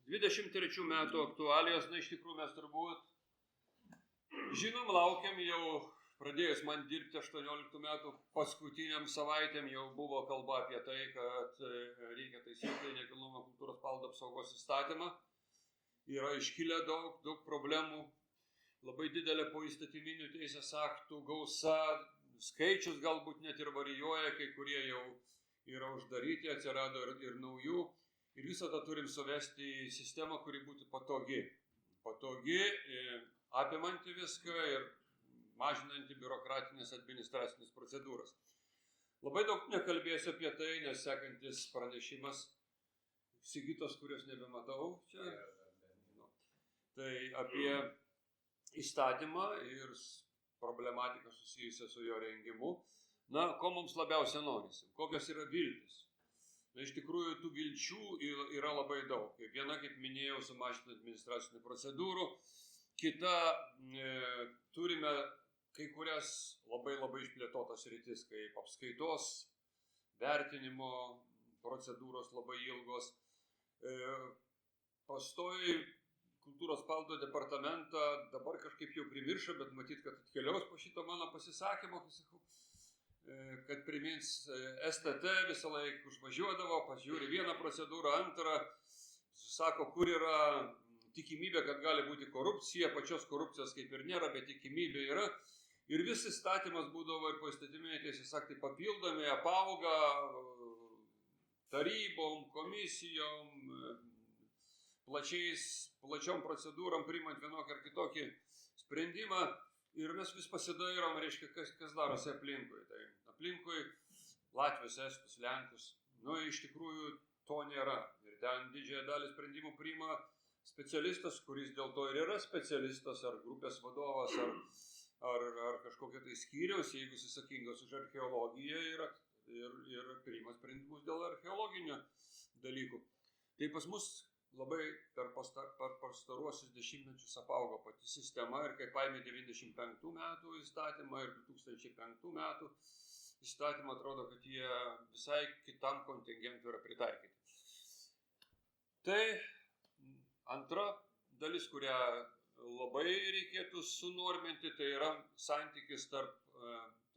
23 metų aktualijos, iš tikrųjų mes turbūt žinom, laukiam jau pradėjus man dirbti 18 metų paskutiniam savaitėm jau buvo kalba apie tai, kad reikia taisyti nekilnojamo kultūros paveldo apsaugos įstatymą. Yra iškilę daug problemų, labai didelė poįstatyminių teisės aktų gausa, skaičius galbūt net ir varijuoja, kai kurie jau yra uždaryti, atsirado ir naujų. Ir visą tą turim suvesti į sistemą, kuri būtų patogi. Patogi, apimanti viską ir mažinanti biurokratinės administracinės procedūras. Labai daug nekalbėsiu apie tai, nes sekantis pranešimas Sigitos, kurios nebematau čia. Tai apie įstatymą ir problematiką susijusią su jo rengimu. Na, ko mums labiausia norisi? Kokios yra viltis? Na, iš tikrųjų, tų vilčių yra labai daug. Viena, kaip minėjau, sumažinti administracinių procedūrų. Kita, turime kai kurias labai išplėtotas sritis, kaip apskaitos, vertinimo procedūros labai ilgos. Pastoviai kultūros paveldo departamentą dabar kažkaip jau primiršo, bet matyt, kad atkeliaus po šito mano pasisakymo, kad primins STT visą laiką užvažiuodavo, pažiūri vieną procedūrą, antrą, sako, kur yra tikimybė, kad gali būti korupcija, pačios korupcijos kaip ir nėra, bet tikimybė yra. Ir vis įstatymas būdavo ir poįstatyminiai teisės aktai papildomi, apauga tarybom, komisijom, plačiom procedūrom, priimant vienokį ar kitokį sprendimą. Ir mes vis pasidairom, reiškia, kas darosi aplinkui. Tai aplinkui Latvius, Estus, Lenkus. Nu, iš tikrųjų to nėra. Ir ten didžiąją dalį sprendimų priima specialistas, kuris dėl to ir yra specialistas, ar grupės vadovas, ar kažkokia tai skyriaus, jeigu jis atsakingas už archeologiją ir priima sprendimus dėl archeologinių dalykų. Tai pas mus labai per pastaruosius dešimtmečius apaugo pati sistema ir kai paėmė 95 metų įstatymą ir 2005 metų įstatymą, atrodo, kad jie visai kitam kontingentui yra pritaikyti. Tai antra dalis, kurią labai reikėtų sunorminti, tai yra santykis tarp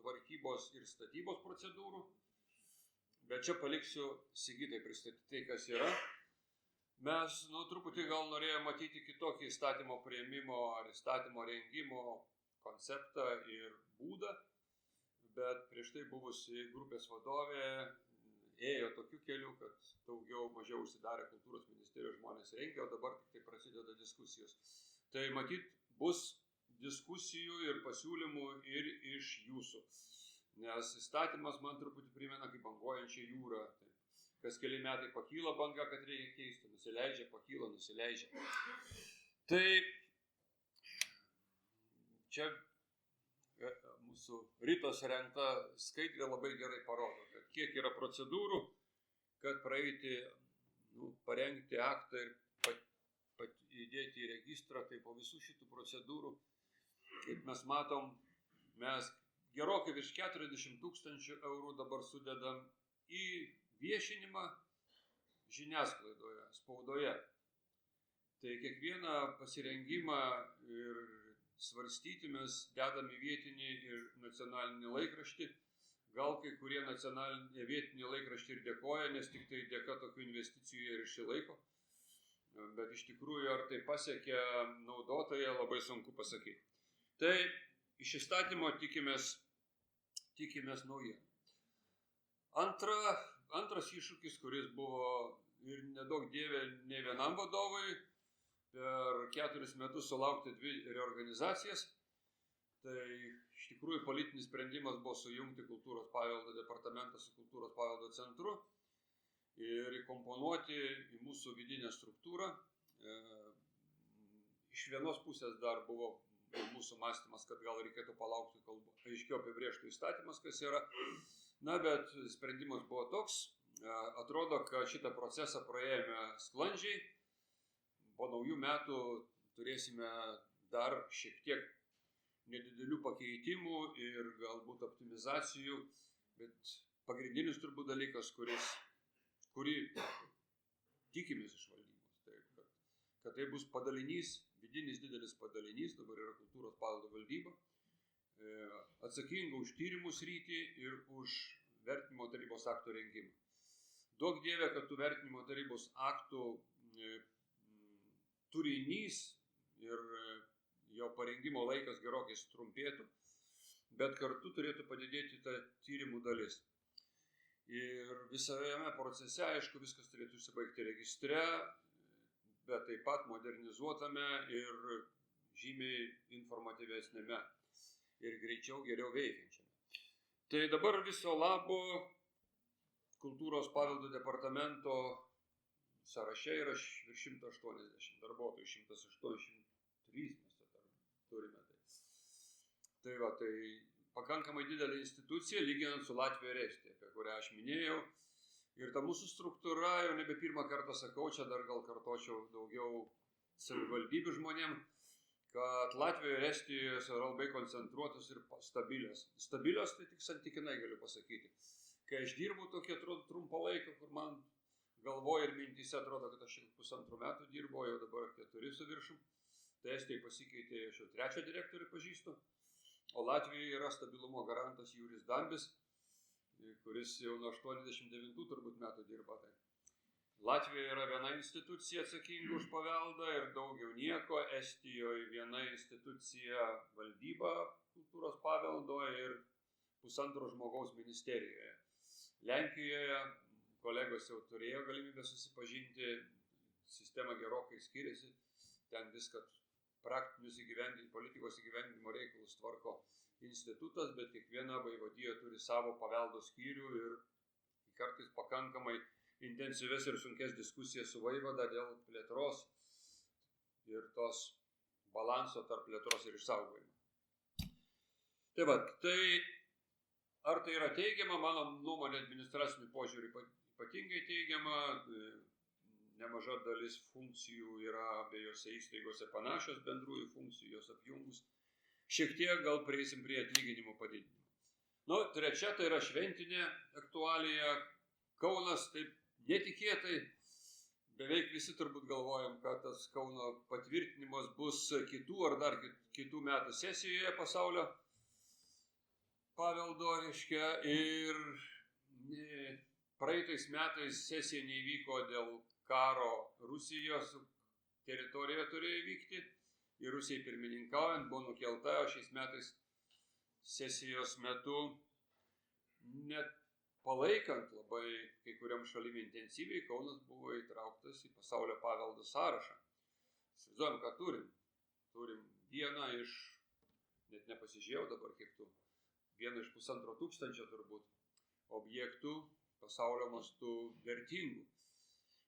tvarkybos ir statybos procedūrų. Bet čia paliksiu Sigitai pristatyti tai, kas yra. Mes truputį gal norėjome matyti kitokį įstatymo priėmimo ar įstatymo rengimo konceptą ir būdą, bet prieš tai buvusi grupės vadovė ėjo tokiu keliu, kad daugiau mažiau užsidarė kultūros ministerijos žmonės rengia, o dabar tik tai prasideda diskusijos. Tai matyt bus diskusijų ir pasiūlymų ir iš jūsų, nes įstatymas man truputį primena kaip banguojančią jūrą. Kas keli metai pakyla banga, kad reikia keisti, nusileidžia, pakyla, nusileidžia. Tai čia mūsų Ritos rengta skaidrė labai gerai parodo, kad kiek yra procedūrų, kad praeiti, parengti aktą ir įdėti į registrą, tai po visų šitų procedūrų, kaip mes matom, mes gerokai virš 40 000 eurų dabar sudedam į viešinimą žiniasklaidoje, spaudoje. Tai kiekvieną pasirengimą ir svarstyti mes dedam į vietinį ir nacionalinį laikraštį. Gal kai kurie vietinį laikraštį ir dėkoja, nes tik tai dėka tokių investicijų ir išsilaiko. Bet iš tikrųjų, ar tai pasiekia naudotoją, labai sunku pasakyti. Tai iš įstatymo tikimės naujienų. Antras iššūkis, kuris buvo ir nedaug dievė ne vienam vadovui, per 4 metus sulaukti 2 reorganizacijas. Tai iš tikrųjų politinis sprendimas buvo sujungti kultūros paveldo departamentą su kultūros paveldo centru ir įkomponuoti į mūsų vidinę struktūrą. Iš vienos pusės dar buvo mūsų mąstymas, kad gal reikėtų palaukti, kol aiškiau apibrėžtų įstatymas, kas yra. Na, bet sprendimas buvo toks. Atrodo, kad šitą procesą praėjome sklandžiai. Po naujų metų turėsime dar šiek tiek nedidelių pakeitimų ir galbūt optimizacijų, bet pagrindinis turbūt dalykas, kurį tikimės iš valdybos, tai kad tai bus padalinys, vidinis didelis padalinys, dabar yra kultūros paveldo valdyba, atsakinga už tyrimų sritį ir už vertinimo tarybos aktų rengimą. Duok Dieve, kad tų vertinimo tarybos aktų turinys ir jo parengimo laikas gerokai sutrumpėtų, bet kartu turėtų padidėti ta tyrimų dalis. Ir visame procese, aišku, viskas turėtų užsibaigti registre, bet taip pat modernizuotame ir žymiai informatyvesnėme ir greičiau geriau veikiančiame. Tai dabar viso labo kultūros paveldo departamento sąraše yra virš 180 darbuotojų, 183 mes turime. Tai va, tai pakankamai didelė institucija, lyginant su Latvija ir Estija, apie kurią aš minėjau. Ir ta mūsų struktūra, jau nebe pirmą kartą sakau, čia dar gal kartočiau daugiau savivaldybių žmonėm, kad Latvijoje ir Estijoje yra labai koncentruotos ir stabilios. Stabilios tai tik santykinai galiu pasakyti. Kai aš dirbu tokį trumpą laiką, kur man galvoje ir mintyse atrodo, kad aš jau 1,5 metų dirbu, jau dabar 4 su viršum, tai Estijai pasikeitė, aš jau 3 direktorių pažįstu, o Latvijoje yra stabilumo garantas Juris Dambis, kuris jau nuo 89 turbūt metų dirba. Tai Latvijoje yra viena institucija atsakinga už paveldą ir daugiau nieko, Estijoje viena institucija valdyba kultūros paveldo ir 1,5 žmogaus ministerijoje. Lenkijoje kolegos jau turėjo galimybę susipažinti, sistema gerokai skiriasi, ten viską praktinius politikos įgyvendinimo reikalus tvarko institutas, bet kiekviena vaivadija turi savo paveldo skyrių ir kartais pakankamai intensyves ir sunkes diskusijas su vaivada dėl plėtros ir tos balanso tarp plėtros ir išsaugojimo. Tai va, tai ar tai yra teigiama, mano nuomonė administracinių požiūrį ypatingai teigiama, nemaža dalis funkcijų yra abiejose įstaigose panašios bendrųjų funkcijų, jos apjungus. Šiek tiek gal prieisim prie atlyginimų padidinimo. Nu, trečia tai yra šventinė aktualija. Kaunas taip netikėtai, beveik visi turbūt galvojam, kad tas Kauno patvirtinimas bus kitų ar dar kitų metų sesijoje pasaulio paveldo, reiškia, ir praeitais metais sesija neįvyko dėl karo Rusijos teritorijoje turėjo vykti ir Rusijai pirmininkaujant buvo nukelta, o šiais metais sesijos metu net palaikant labai kai kuriam šalim intensyviai, Kaunas buvo įtrauktas į pasaulio paveldo sąrašą. Įsivaizduojam, ką turim. Turim vieną iš, net nepasižiūrėjau dabar kiek tų, vieną iš 1,5 tūkstančio turbūt objektų pasaulio mastu vertingų.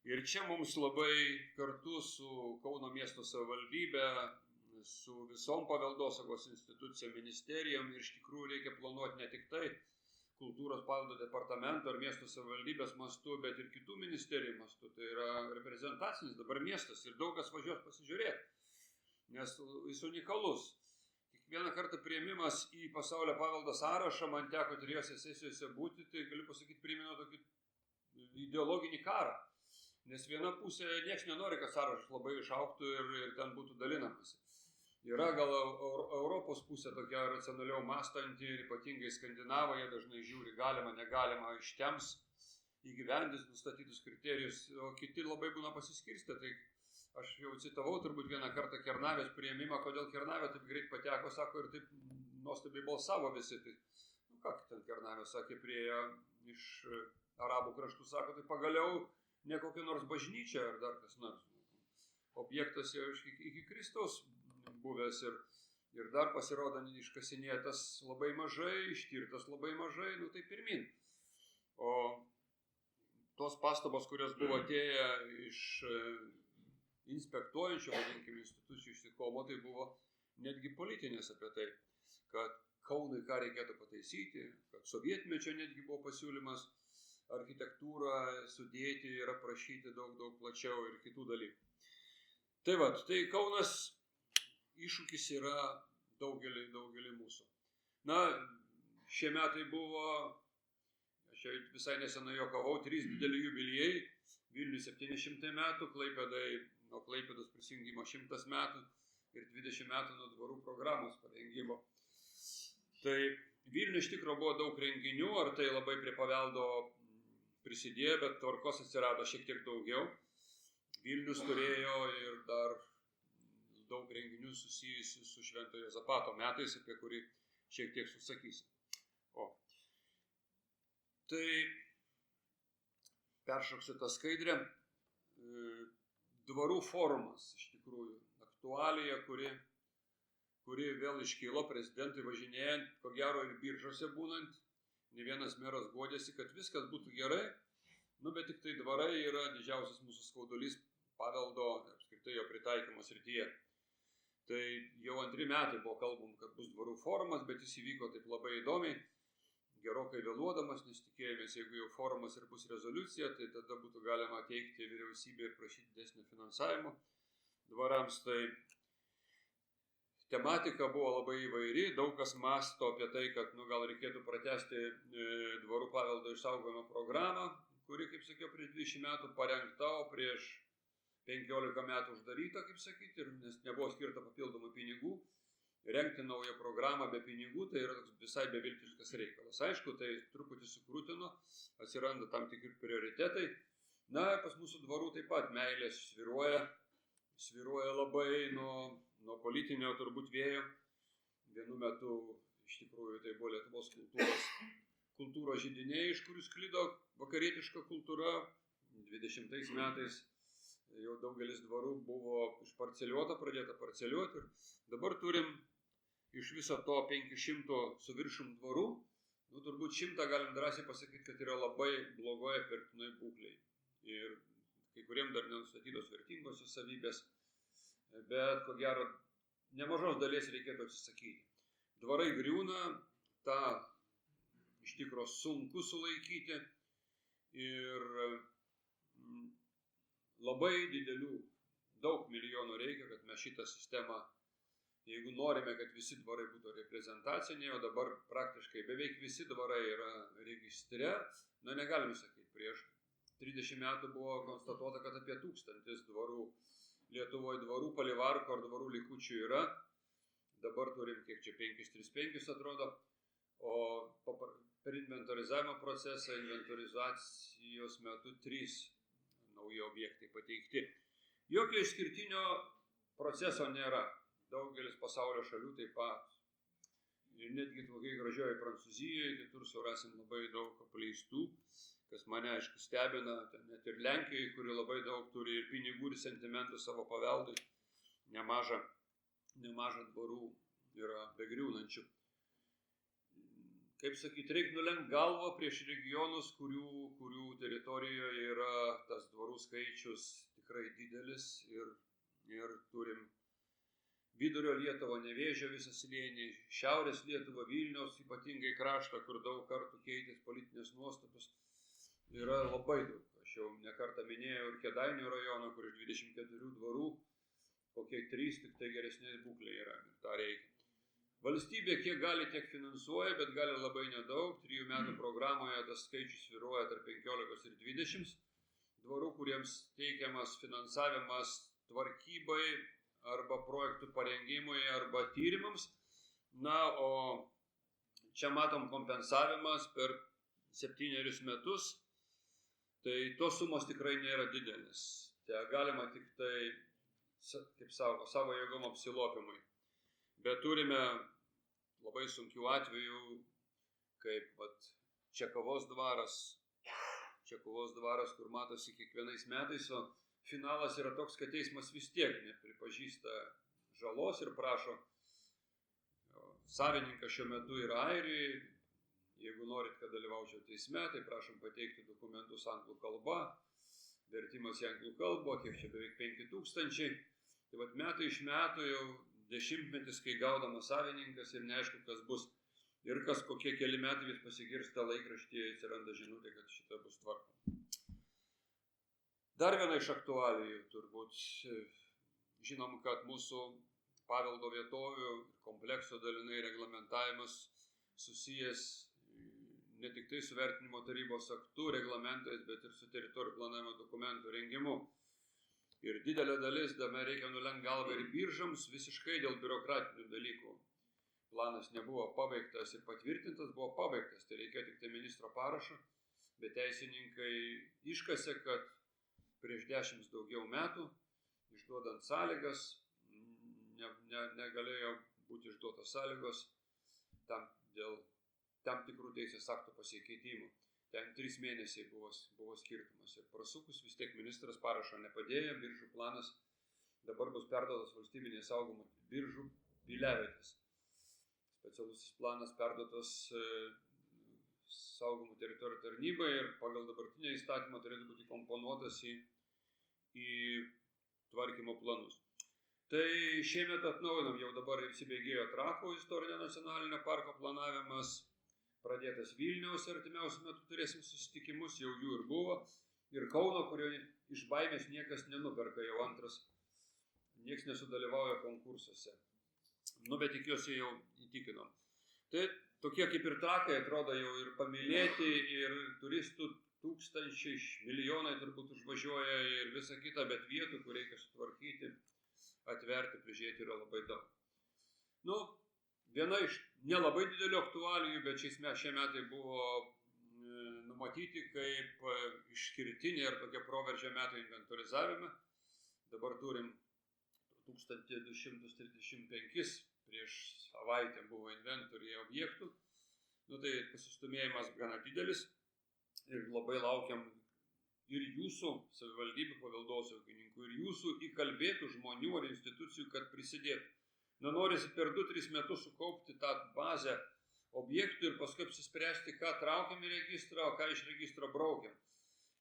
Ir čia mums labai kartu su Kauno miesto savivaldybe, su visom paveldosaugos institucijom, ministerijom, ir iš tikrųjų reikia planuoti ne tik tai kultūros paveldo departamento ar miesto savivaldybės mastu, bet ir kitų ministerijų mastu. Tai yra reprezentacinis dabar miestas ir daug kas važiuos pasižiūrėti, nes jis unikalus. Kiekvieną kartą priėmimas į pasaulio paveldo sąrašą, man teko 3 sesijose būti, tai galiu pasakyti, primena tokį ideologinį karą. Nes viena pusė, nieks nenori, kad sąrašas labai išaugtų ir ten būtų dalinamasi. Yra gal Europos pusė tokia racionaliau mąstanti ir ypatingai Skandinavai, jie dažnai žiūri galima, negalima, ištems įgyvendys nustatytus kriterijus, o kiti labai būna pasiskirstę. Tai aš jau citavau turbūt vieną kartą Kernavės priėmimą, kodėl Kernavė taip greit pateko, sako, ir taip nuostabiai balsavo visi. Tai, ką ten Kernavė sakė, priejo iš arabų kraštų, sako, tai pagaliau ne kokia nors bažnyčia ar dar kas nors. Objektas jau iki Kristaus buvęs ir dar pasirodo iškasinėtas labai mažai, ištirtas labai mažai, nu tai pirmin. O tos pastabos, kurios buvo atėję iš inspektuojančių, vadinkime, institucijų iš Kauno, tai buvo netgi politinės apie tai, kad Kaunui ką reikėtų pataisyti, kad sovietmečio netgi buvo pasiūlymas architektūrą sudėti ir aprašyti daug plačiau ir kitų dalykų. Tai va, tai Kaunas iššūkis yra daugelį mūsų. Na, šie metai buvo, aš visai nesenai juokavau, 3 dideli jubiliejai, Vilniui 700 metų, Klaipėdai nuo Klaipėdos prisijungimo 100 metų ir 20 metų nuo dvarų programos parengimo. Tai Vilniuje iš tikrųjų buvo daug renginių, ar tai labai prie paveldo prisidėjo, bet tvarkos atsirado šiek tiek daugiau. Vilnius turėjo ir dar daug renginių susijusių su Šventojo Juozapato metais, apie kurį šiek tiek susakysiu. Tai peršoksiu tą skaidrę. Dvarų forumas, iš tikrųjų, aktualija, kuri vėl iškilo prezidentui važinėjant, ko gero ir biržose būnant. Ne vienas meras guodėsi, kad viskas būtų gerai, bet tik tai dvarai yra didžiausias mūsų skaudulys paveldo, apskritai jo pritaikymo srityje. Tai jau 2 metai buvo kalbam, kad bus dvarų forumas, bet jis įvyko taip labai įdomiai, gerokai vėluodamas, nes tikėjomės, jeigu jau forumas ir bus rezoliucija, tai tada būtų galima teikti vyriausybę ir prašyti didesnio finansavimo dvarams. Tai tematika buvo labai įvairi, daug kas mąsto apie tai, kad gal reikėtų pratęsti dvarų paveldo išsaugojimo programą, kuri, kaip sakiau, prieš 20 metų parengta, o prieš 15 metų uždaryta, kaip sakyti, nes nebuvo skirta papildomų pinigų. Rengti naują programą be pinigų, tai yra visai beviltiškas reikalas. Aišku, tai truputį sukrūtino, atsiranda tam tikri prioritetai. Pas mūsų dvarų taip pat meilės svyruoja labai nuo politinio turbūt vėjo. Vienu metu iš tikrųjų tai buvo Lietuvos kultūros židiniai, iš kurių sklido vakarietiška kultūra. 20 metais jau daugelis dvarų buvo išparceliuota, pradėta parceliuoti ir dabar turim iš viso to 500 su viršum dvarų. Turbūt 100 galim drąsiai pasakyti, kad yra labai blogoje pirktinoj būklėje. Ir kai kuriem dar nenustatytos vertingosios savybės, bet ko gero nemažos dalies reikėtų atsisakyti. Dvarai griūna, tą iš tikro sunku sulaikyti ir labai didelių, daug milijonų reikia, kad mes šitą sistemą, jeigu norime, kad visi dvarai būtų reprezentaciniai, o dabar praktiškai beveik visi dvarai yra registre, negalim sakyti, prieš 30 metų buvo konstatuota, kad apie 1000 dvarų Lietuvoje dvarų, palivarko ar dvarų likučių yra. Dabar turim, kiek čia, 535 atrodo, o per inventorizavimo procesą, inventorizacijos metu 3 nauji objektai pateikti. Jokio išskirtinio proceso nėra. Daugelis pasaulio šalių taip pat. Ir netgi tokiai gražioje Prancūzijoje, kitur surasim labai daug apleistų, kas mane aišku stebina, net ir Lenkijoje, kuri labai daug turi ir pinigų, ir sentimentų savo paveldui, nemaža dvarų yra begriūnančių. Kaip sakyti, reikia nulenkti galvą prieš regionus, kurių teritorijoje yra tas dvarų skaičius tikrai didelis ir turim Vidurio Lietuvą, Nevėžio visą slėnį, Šiaurės Lietuvą, Vilniaus ypatingai kraštą, kur daug kartų keitės politinės nuostatos. Yra labai daug. Aš jau nekartą minėjau ir Kėdainių rajoną, kur iš 24 dvarų, kokie 3 tik tai geresnės būklė yra. Ir tą reikia. Valstybė kiek gali, tiek finansuoja, bet gali labai nedaug. 3 metų programoje tas skaičius svyruoja tarp 15 ir 20 dvarų, kuriems teikiamas finansavimas tvarkybai, arba projektų parengimui, arba tyrimams. O čia matom kompensavimas per 7 metus, tai tos sumos tikrai nėra didelis. Tai galima tik tai, kaip savo jėgom apsilopimui. Bet turime labai sunkių atvejų, kaip Čekavos dvaras, kur matosi kiekvienais metais, o finalas yra toks, kad teismas vis tiek nepripažįsta žalos ir prašo. Savininkas šiuo metu yra Airijoje. Jeigu norit, kad dalyvaučiau teisme, tai prašom pateikti dokumentus anglų kalba. Vertimas į anglų kalbą, kiek čia beveik 5000. Tai metai iš metų jau 10 metis, kai gaudamas savininkas ir neaišku, kas bus. Ir kas kokie keli metai vis pasigirsta laikraštyje, atsiranda žinutė, kad šita bus tvarkoma. Dar viena iš aktualijų turbūt. Žinom, kad mūsų paveldo vietovių komplekso dalinai reglamentavimas susijęs ne tik tai su vertinimo tarybos aktu, reglamentais, bet ir su teritorijų planavimo dokumentų rengimu. Ir didelė dalis, dame reikia nulenkti galvą ir biržams, visiškai dėl biurokratinių dalykų. Planas nebuvo pabaigtas ir patvirtintas, buvo pabaigtas, tai reikėjo tik tai ministro parašo, bet teisininkai iškasė, kad prieš 10 daugiau metų, išduodant sąlygas, negalėjo būti išduotos sąlygos dėl tam tikrų teisės aktų pasikeitimų. Ten 3 mėnesiai buvo skirtumas ir prasukus vis tiek ministras parašo nepadėjo, biržų planas dabar bus perduotas valstybinės saugomų biržų piliavietės. Specialusis planas perduotas saugomų teritorijų tarnybai ir pagal dabartinę įstatymą turėtų būti komponuotas į tvarkymo planus. Tai šiemet atnaujinam, jau dabar įsibėgėjo Trakų istorinio nacionalinio parko planavimas, pradėtas Vilniaus artimiausiu metu turėsim susitikimus, jau jų ir buvo, ir Kauno, kurio iš baimės niekas nenuperka, jau antras, nieks nesudalyvauja konkursuose. Bet tikiuosi jau įtikinom. Tai tokie kaip ir Trakai atrodo jau ir pamylėti, ir turistų tūkstančiai, milijonai turbūt užvažiuoja ir visa kita, bet vietų, kur reikia sutvarkyti, atverti, prižiūrėti yra labai daug. Viena iš nelabai didelių aktualijų, bet šie metai buvo numatyti kaip išskirtiniai ir tokie proveržio metų inventorizavime. Dabar turim 1235, prieš savaitę buvo inventoriai objektų. Tai pasistumėjimas gana didelis ir labai laukiam ir jūsų savivaldybių paveldosaugininkų, ir jūsų įkalbėtų žmonių ar institucijų, kad prisidėtų. Norisi per 2-3 metus sukaupti tą bazę objektų ir paskui apsispręsti, ką traukiam į registrą, o ką iš registro braukiam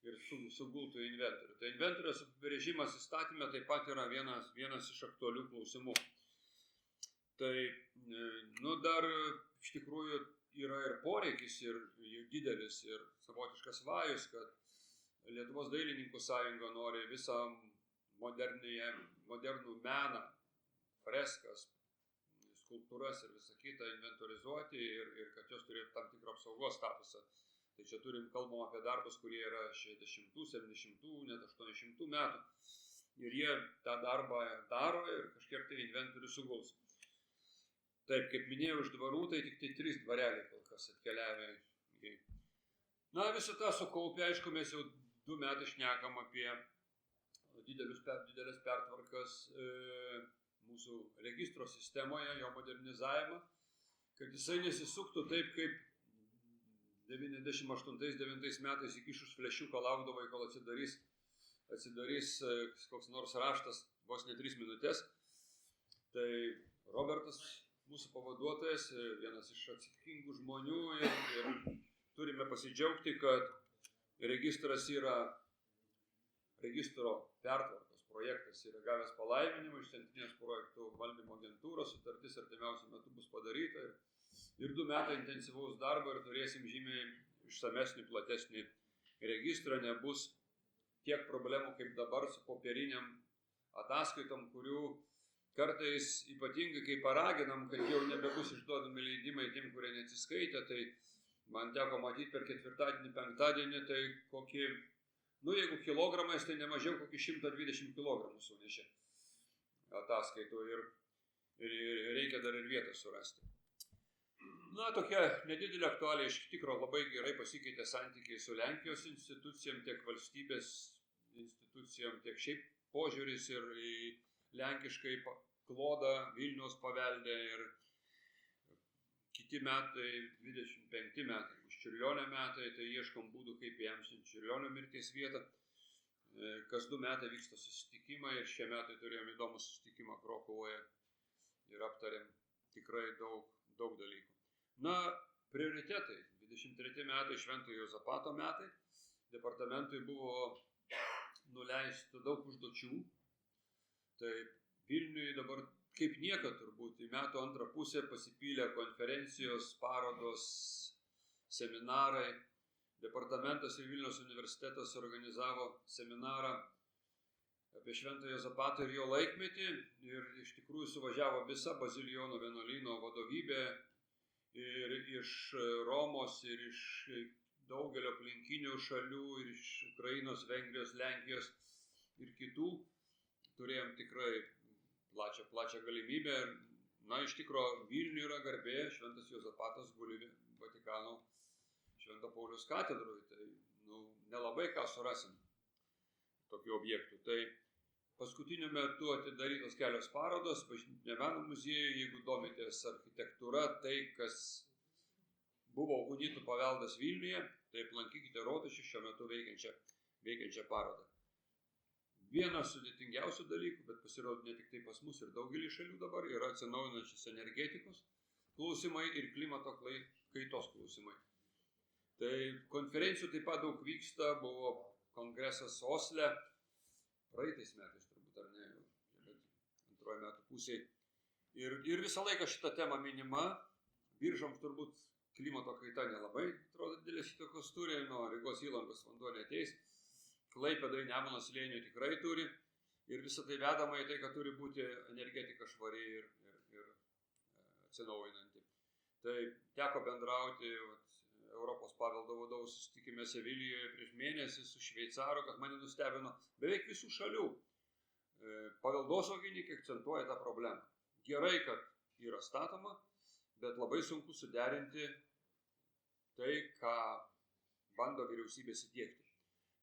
ir sugultų inventorių. Tai inventoriaus apibrėžimas įstatyme taip pat yra vienas iš aktualių klausimų. Tai dar iš tikrųjų yra ir poreikis, ir didelis, ir savotiškas vajus, kad Lietuvos dailininkų sąjunga nori visą modernų meną, freskas, skulptūras ir visą kitą inventorizuoti ir kad jos turėtų tam tikrą apsaugos statusą. Tai čia kalbam apie darbus, kurie yra 60, 70, net 80 metų. Ir jie tą darbą daro ir kažkiek tai inventorių suguls. Taip, kaip minėjau, iš dvarų, tai tik tai 3 dvareliai kol kas atkeliavę. Visą tą sukaupę, aišku, mes jau 2 metai šnekam apie didelės pertvarkas mūsų registro sistemoje, jo modernizavimą, kad jisai nesisuktų taip, kaip 98-99 metais įkišus flešiuką laukdavai, kol atsidarys koks nors raštas vos ne 3 minutės. Tai Robertas, mūsų pavaduotojas, vienas iš atsakingų žmonių ir turime pasidžiaugti, kad registro pertvarkos projektas yra gavęs palaiminimą iš Centrinės projektų valdymo agentūros, sutartis artimiausiu metu bus padaryta ir 2 metai intensyvaus darbo ir turėsim žymiai išsamesnį, platesnį registrą, nebus tiek problemų kaip dabar su popieriniam ataskaitom, kurių kartais ypatingai kai paraginam, kad jau nebebus išduodami leidimai tiem, kurie neatsiskaitė, tai man teko matyti per 4-dienį, 5-dienį, tai kokį, jeigu kilogramais, tai nemažiau kokį 120 kilogramų sunešė ataskaitų ir reikia dar ir vietą surasti. Tokia nedidelė aktualija, iš tikro labai gerai pasikeitė santykiai su Lenkijos institucijom, tiek valstybės institucijom, tiek šiaip požiūris ir į lenkiškai klodą Vilniaus pavelde ir kiti metai, 25 metai, Čiurlionio metai, tai ieškom būdų, kaip įamžinti Čiurlionio mirties vietą. Kas 2 metai vyksta susitikimai ir šie metai turėjom įdomų susitikimą Krokuvoje ir aptarėm tikrai daug dalykų. Prioritetai. 23 metai Šventojo Juozapato metai. Departamentui buvo nuleista daug užduočių. Tai Vilniui dabar kaip niekad turbūt į metų antrą pusę pasipylė konferencijos, parodos, seminarai. Departamentas ir Vilniaus universitetas organizavo seminarą apie Šventojo Juozapatą ir jo laikmetį ir iš tikrųjų suvažiavo visa Bazilijonų vienuolyno vadovybė ir iš Romos, ir iš daugelio aplinkinių šalių, ir iš Ukrainos, Vengrijos, Lenkijos ir kitų. turėjom tikrai plačią galimybę. Na, iš tikro, Vilniuje yra garbė, Šventas Juozapatas guli Vatikano Švento Pauliaus katedroje. Tai, nelabai ką surasim tokių objektų. Tai paskutiniu metu atidarytos kelios parodos, Bažnytinio meno muziejuje, jeigu domitės architektūra, tai kas buvo unitų paveldas Vilniuje, tai aplankykite Rotušę šiuo metu veikiančią parodą. Vienas sudėtingiausių dalykų, bet pasirodo ne tik tai pas mus ir daugelį šalių dabar, yra atsinaujinančios energetikos klausimai ir klimato kaitos klausimai. Tai konferencijų taip pat daug vyksta, buvo kongresas Osle, praeitais metais turbūt, ar ne, antroje metų pusėje. Ir visą laiką šitą temą minima, Biržoms turbūt klimato kaita nelabai, atrodo, didelės įtakos turi, nuo Rygos įlankos vanduo neateis, Klaipėdai Nemuno slėnių tikrai turi, ir visą tai vedama į tai, kad turi būti energetika švari ir atsinaujinanti. Tai teko bendrauti Europos paveldo vadovų susitikime Sevilijoje prieš mėnesį su šveicaru, kas mane nustebino, beveik visų šalių paveldosaugininkai akcentuoja tą problemą. Gerai, kad yra statoma, bet labai sunku suderinti tai, ką bando vyriausybės įdiegti.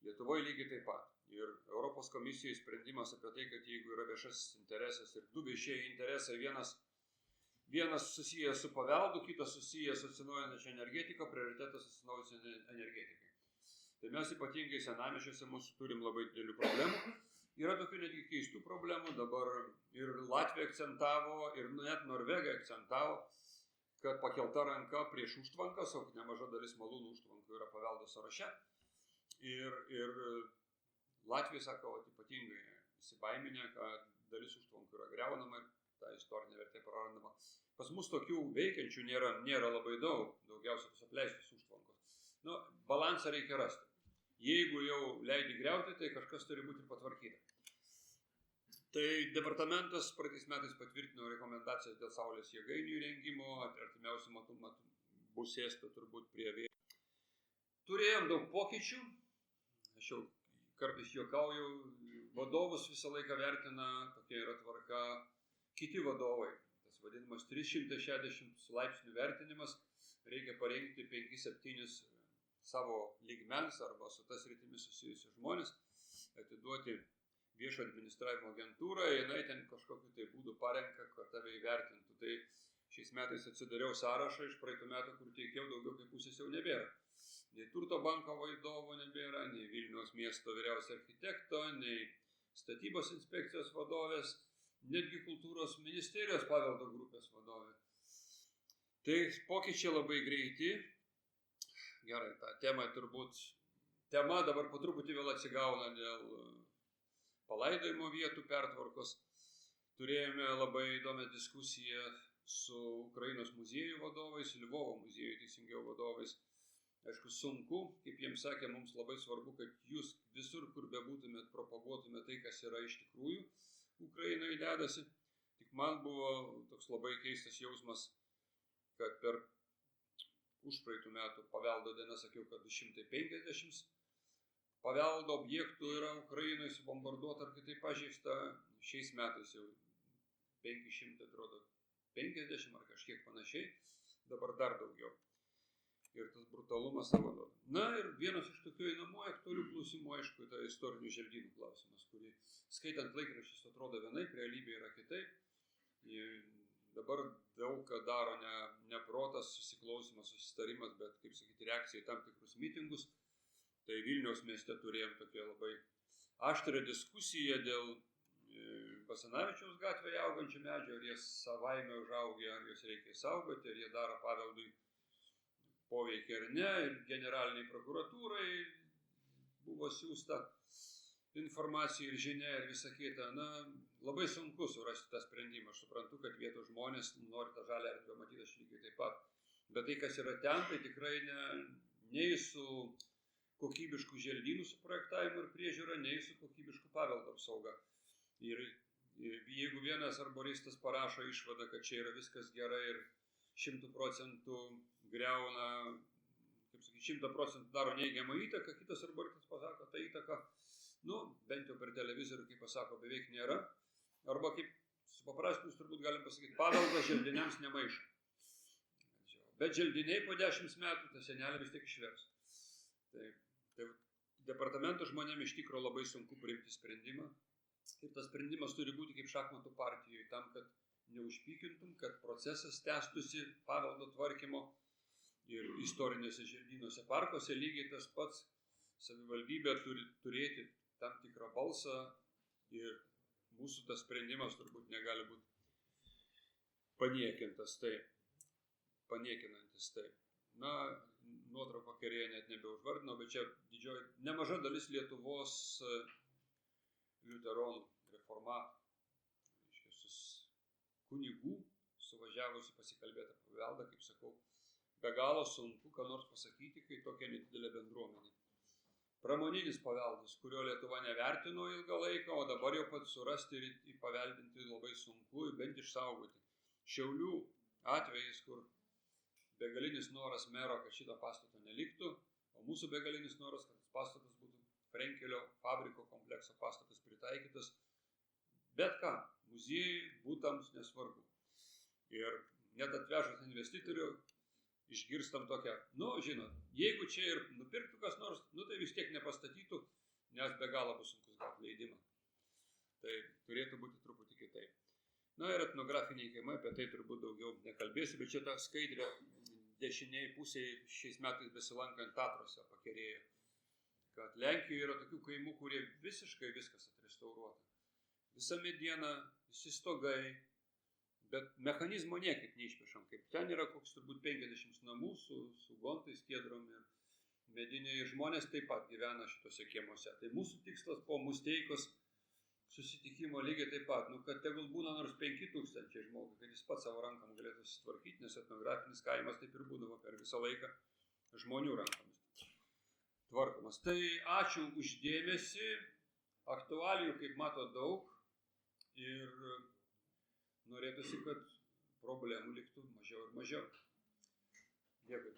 Lietuvoje lygiai taip pat. Ir Europos komisijai sprendimas apie tai, kad jeigu yra viešasis interesas ir du viešieji interesai, vienas susijęs su paveldu, kitas susijęs su atsinaujinančia energetika, prioritetas atsinaujinančiai energetikai. Tai mes ypatingai senamiesčiuose mūsų turim labai didelių problemų. Yra tokių netgi keistų problemų, dabar ir Latvija akcentavo, ir net Norvegai akcentavo, kad pakelta ranka prieš užtvankas, o nemaža dalis malūnų užtvankų yra paveldo sąraše. Ir Latvija sako, ypatingai įsibaiminę, kad dalis užtvankų yra greunama ir ta istorinė vertė prarandama. Pas mus tokių veikiančių nėra labai daug, daugiausia tos apleistos užtvankos. Balansą reikia rasti. Jeigu jau leidi greuti, tai kažkas turi būti patvarkyta. Tai departamentas praeitais metais patvirtino rekomendacijas dėl saulės jėgainių įrengimo, artimiausiu metu bus sėsta turbūt prie vėjo. Turėjom daug pokyčių. Aš jau kartais juokauju, vadovus visą laiką vertina, tokia yra tvarka, kiti vadovai. Tas vadinamas 360 laipsnių vertinimas, reikia parengti 5-7 savo lygmens arba su tas rytimis susijusius žmonės, atiduoti viešo administravimo agentūrą, jinai ten kažkokiu tai būdu parenka, kad tave įvertintų. Tai šiais metais atsidariau sąrašą iš praeitų metų, kur teikiau, daugiau kaip pusės jau nebėra. Nei Turto banko vadovo nebėra, nei Vilniaus miesto vyriausio architekto, nei statybos inspekcijos vadovės, netgi kultūros ministerijos paveldo grupės vadovė. Tai pokyčiai labai greiti. Gerai, ta tema dabar po truputį vėl atsigauna dėl palaidojimo vietų pertvarkos. Turėjome labai įdomią diskusiją su Ukrainos muziejų vadovais, Lvovo muziejų teisingiau vadovais. Aišku, sunku, kaip jiems sakė, mums labai svarbu, kad jūs visur, kur bebūtumėt, propaguotumėt tai, kas yra iš tikrųjų Ukrainoje dedasi. Tik man buvo toks labai keistas jausmas, kad per užpraeitų metų paveldo dieną sakiau, kad 250 paveldo objektų yra Ukrainoje subombarduota ar kitaip pažeista. Šiais metais jau 500, atrodo, 50 ar kažkiek panašiai, dabar dar daugiau. Ir tas brutalumas savo duoda. Na ir vienas iš tokių einamųjų aktualių klausimų, aišku, tai istorinių želdynų klausimas, kurį skaitant laikraščius atrodo vienaip, realybė yra kitaip. Dabar daug ką daro ne protas, susiklausimas, susitarimas, bet, kaip sakyti, reakcija į tam tikrus mitingus. Tai Vilniaus mieste turėjom tokią labai aštrią diskusiją dėl Basanavičiaus gatvėje augančių medžių, ar jie savaime užaugę, ar juos reikia saugoti, ar jie daro paveldui poveikį ar ne, ir generaliniai prokuratūrai buvo siūsta informacija ir žinia ir visa kita. Labai sunku surasti tą sprendimą. Aš suprantu, kad vietos žmonės nori tą žalią erdvę matyti, aš lygiai taip pat. Bet tai, kas yra ten, tai tikrai nei su kokybiškų želdynų suprojektavimu ir priežiūra, nei su kokybiškų paveldo apsauga. Ir jeigu vienas arboristas parašo išvadą, kad čia yra viskas gerai ir 100% greuna, kaip sakyti, 100% daro neigiamą įtaką, kitas arboristas pasako, ta įtaka Nu, bent jau per televizorių, kaip pasako, beveik nėra. Arba kaip supaprastinus turbūt galim pasakyti, paveldas želdiniams nemaišo. Bet želdiniai po 10 metų tą senelį vis tiek išvers. Tai departamento žmonėms iš tikrųjų labai sunku priimti sprendimą. Ir tas sprendimas turi būti kaip šachmatų partijoje, tam, kad neužpykintum, kad procesas tęstųsi paveldo tvarkymo ir istorinėse želdynuose parkuose lygiai tas pats. Savivaldybė turi turėti tam tikrą balsą ir mūsų tas sprendimas turbūt negali būti paniekintas paniekinantis tai. Na, nuotrauką kairėje net nebeužvardinau, bet čia didžioji, nemaža dalis Lietuvos liuteronų reformatų, kunigų, suvažiavusi pasikalbėti apie paveldą, kaip sakau, be galo sunku ką nors pasakyti, kai tokia nedidelė bendruomenė. Pramoninis paveldas, kurio Lietuva nevertino ilgą laiką, o dabar jau pat surasti ir įpaveldinti labai sunku, bent išsaugoti. Šiaulių atvejais, kur begalinis noras mero, kad šito pastato neliktų, o mūsų begalinis noras, kad pastatas būtų Frenkelio fabriko komplekso pastatas pritaikytas, bet ką, muziejui, būtams nesvarbu. Ir net atvežus investitorių, išgirstam tokią, nu, žinot, jeigu čia ir nupirktų kas nors, nu, tai vis tiek nepastatytų, nes be galo bus sunkus gauti leidimą. Tai turėtų būti truputį kitaip. Na ir etnografiniai kaimai, apie tai turbūt daugiau nekalbėsiu, bet čia ta skaidrė dešiniai pusėje šiais metais besilankant Tatruose pakerėjo, kad Lenkijoje yra tokių kaimų, kurie visiškai viskas atrestauruota. Visa mediena, visi stogai, bet mechanizmo niekaip neišpešam, kaip ten yra koks turbūt 50 namų su gontais, skiedrom ir mediniai žmonės taip pat gyvena šitose kiemuose. Tai mūsų tikslas po Musteikos susitikimo lygiai taip pat, nu, kad tegul būna nors 5000 žmogų, kad jis pats savo rankam galėtų susitvarkyti, nes etnografinis kaimas taip ir būdavo per visą laiką žmonių rankomis tvarkomas. Tai ačiū uždėmesį, aktualijų, kaip mato, daug ir norėtųsi, kad problemų liktų mažiau ir mažiau. Dėkui.